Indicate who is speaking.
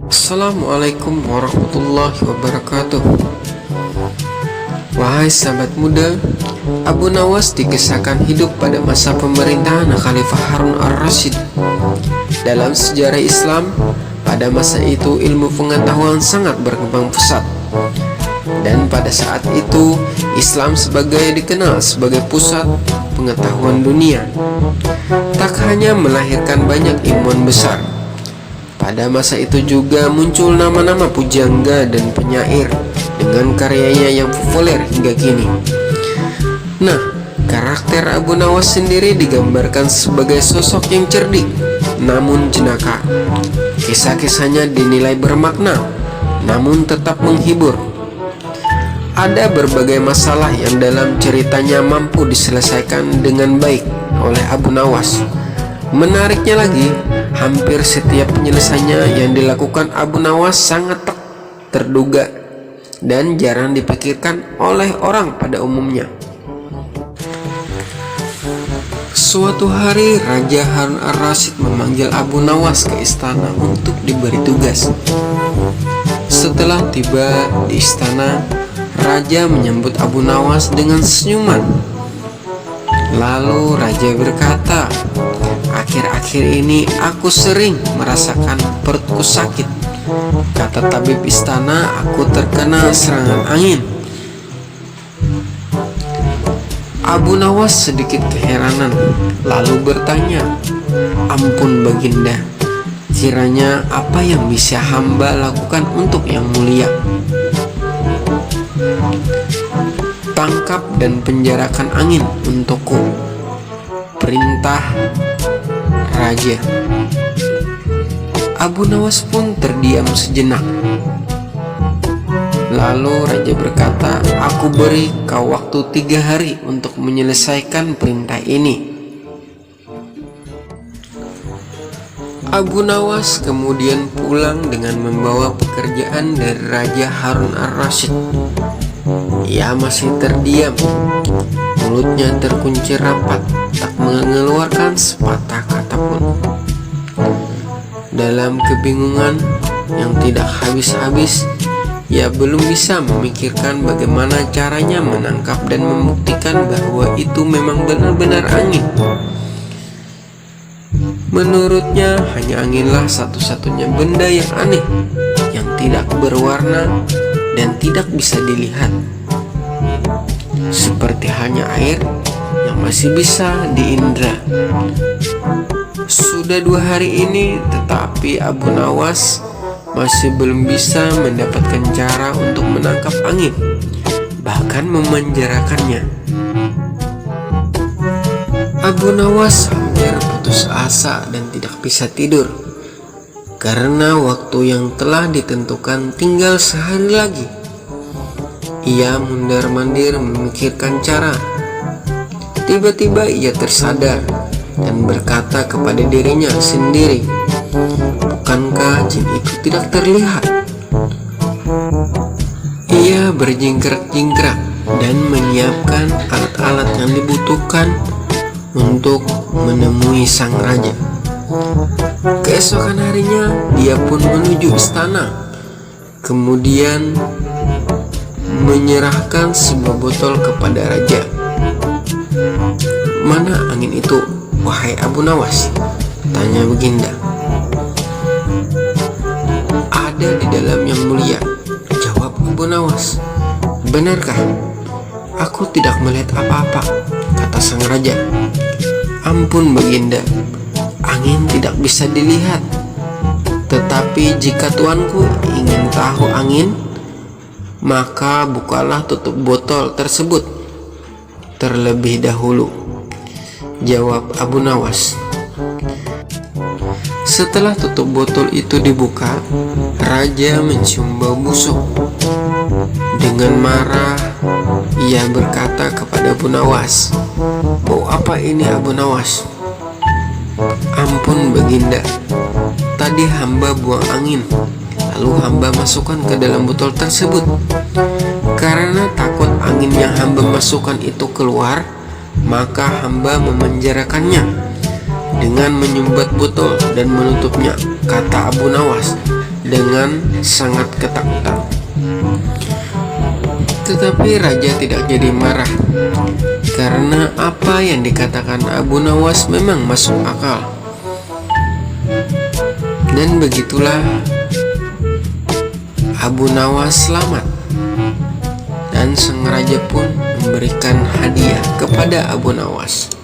Speaker 1: Assalamualaikum warahmatullahi wabarakatuh. Wahai sahabat muda, Abu Nawas dikisahkan hidup pada masa pemerintahan Khalifah Harun ar-Rasyid. Dalam sejarah Islam, pada masa itu ilmu pengetahuan sangat berkembang pesat. Dan pada saat itu, Islam dikenal sebagai pusat pengetahuan dunia. Tak hanya melahirkan banyak ilmuwan besar, pada masa itu juga muncul nama-nama pujangga dan penyair dengan karyanya yang populer hingga kini. Nah, karakter Abu Nawas sendiri digambarkan sebagai sosok yang cerdik namun jenaka. Kisah-kisahnya dinilai bermakna namun tetap menghibur. Ada berbagai masalah yang dalam ceritanya mampu diselesaikan dengan baik oleh Abu Nawas. Menariknya lagi, hampir setiap penyelesaiannya yang dilakukan Abu Nawas sangat terduga dan jarang dipikirkan oleh orang pada umumnya. Suatu hari Raja Harun ar-Rasyid memanggil Abu Nawas ke istana untuk diberi tugas. Setelah tiba di istana, Raja menyambut Abu Nawas dengan senyuman. Lalu Raja berkata, "Akhir-akhir ini aku sering merasakan perutku sakit. Kata tabib istana, aku terkena serangan angin." Abu Nawas sedikit keheranan, lalu bertanya, "Ampun Baginda, kiranya apa yang bisa hamba lakukan untuk yang mulia?" "Tangkap dan penjarakan angin untukku," perintah Raja. Abu Nawas pun terdiam sejenak. Lalu Raja berkata, "Aku beri kau waktu 3 hari untuk menyelesaikan perintah ini." Abu Nawas kemudian pulang dengan membawa pekerjaan dari Raja Harun ar-Rasyid. Ia masih terdiam, mulutnya terkunci rapat, tak mengeluarkan sepatah kata pun. Dalam kebingungan yang tidak habis-habis, ia belum bisa memikirkan bagaimana caranya menangkap dan membuktikan bahwa itu memang benar-benar angin. Menurutnya hanya anginlah satu-satunya benda yang aneh, yang tidak berwarna dan tidak bisa dilihat, seperti halnya air yang masih bisa diindra. Sudah 2 hari ini, tetapi Abu Nawas masih belum bisa mendapatkan cara untuk menangkap angin, bahkan memenjarakannya. Abu Nawas hampir putus asa dan tidak bisa tidur, karena waktu yang telah ditentukan tinggal sehari lagi. Ia mundar-mandir memikirkan cara. Tiba-tiba ia tersadar dan berkata kepada dirinya sendiri, "Bukankah jin itu tidak terlihat?" Ia berjingkrak-jingkrak dan menyiapkan alat-alat yang dibutuhkan untuk menemui sang raja. Keesokan harinya dia pun menuju istana, kemudian menyerahkan sebuah botol kepada raja. "Mana angin itu, wahai Abu Nawas?" tanya Baginda. "Ada di dalam yang mulia," jawab Abu Nawas. "Benarkah? Aku tidak melihat apa-apa," kata sang raja. "Ampun Baginda, angin tidak bisa dilihat. Tetapi jika tuanku ingin tahu angin, maka bukalah tutup botol tersebut terlebih dahulu," jawab Abu Nawas. Setelah tutup botol itu dibuka, raja mencium bau busuk. Dengan marah, ia berkata kepada Abu Nawas, "Bau apa ini Abu Nawas?" "Ampun Baginda, tadi hamba buang angin, lalu hamba masukkan ke dalam botol tersebut. Karena takut angin yang hamba masukkan itu keluar, maka hamba memenjarakannya dengan menyumbat botol dan menutupnya," kata Abu Nawas. dengan sangat ketakutan. Tetapi raja tidak jadi marah, karena apa yang dikatakan Abu Nawas memang masuk akal. Dan begitulah Abu Nawas selamat, dan sang raja pun memberikan hadiah kepada Abu Nawas.